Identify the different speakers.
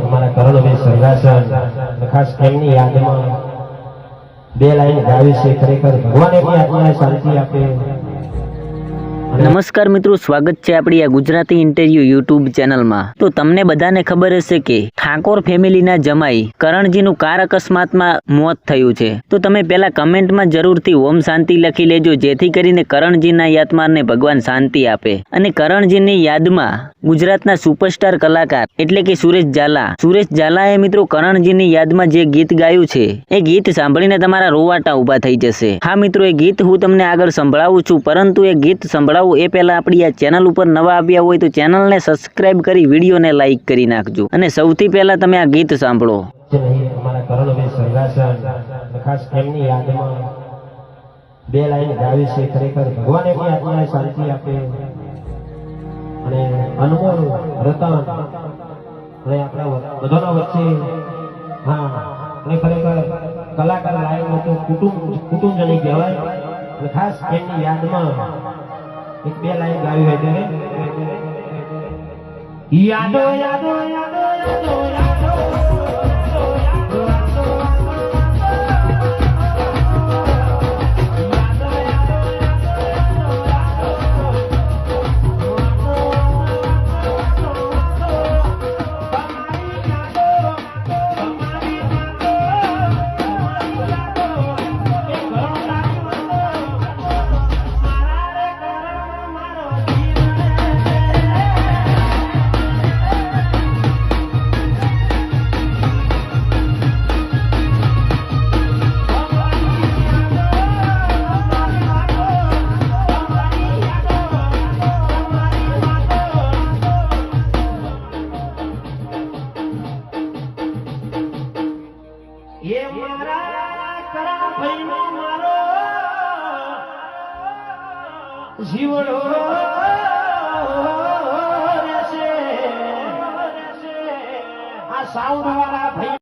Speaker 1: અમારા કરણભાઈ સરગાસન ખાસ એમની યાદમાં બે લાઈન ગાવી છે। ખરેખર ભગવાન એમની આત્માને શાંતિ આપે।
Speaker 2: નમસ્કાર મિત્રો, સ્વાગત છે આપણી આ ગુજરાતી ઇન્ટરવ્યુ યુટ્યુબ ચેનલમાં। તો તમને બધાને ખબર હશે કે ઠાકોર ફેમિલીના જમાઈ કરણજીનું કાર અકસ્માતમાં મોત થયું છે। તો તમે પહેલા કમેન્ટમાં જરૂરથી ઓમ શાંતિ લખી લેજો, જેથી કરીને કરણજીના આત્માને ભગવાન શાંતિ આપે। અને કરણજીની યાદમાં ગુજરાતના સુપરસ્ટાર કલાકાર એટલે કે સુરેશ ઝાલાએ મિત્રો કરણજીની યાદમાં જે ગીત ગાયું છે એ ગીત સાંભળીને તમારા રોવાટા ઊભા થઈ જશે। હા મિત્રો, એ ગીત હું તમને આગળ સંભળાવું છું, પરંતુ એ ગીત સંભળાવું એ પહેલા આપણી આ ચેનલ ઉપર નવા આવ્યા હોય તો ચેનલને સબસ્ક્રાઇબ કરી વિડીયોને લાઈક કરી નાખજો। અને સૌથી પહેલા તમે આ ગીત સાંભળો।
Speaker 1: અમારા કરણભાઈ સરગાસન ખાસ એમની યાદમાં બે લાઈન ગાવી છે। ખરેખર ભગવાન એમની આત્માને શાંતિ આપે। અને અનમોલ રતન અને આપણા બધાના વચ્ચે હા અને ખરેખર કલાકાર લાઈન તો કુટુંબજની કહેવાય। અને ખાસ એમની યાદમાં એક બે લાઈન ગાવી હોય ત્યારે યાદો યાદો યાદો યાદો યાદો ये मारा करा भाई नो मारो जीवड़ो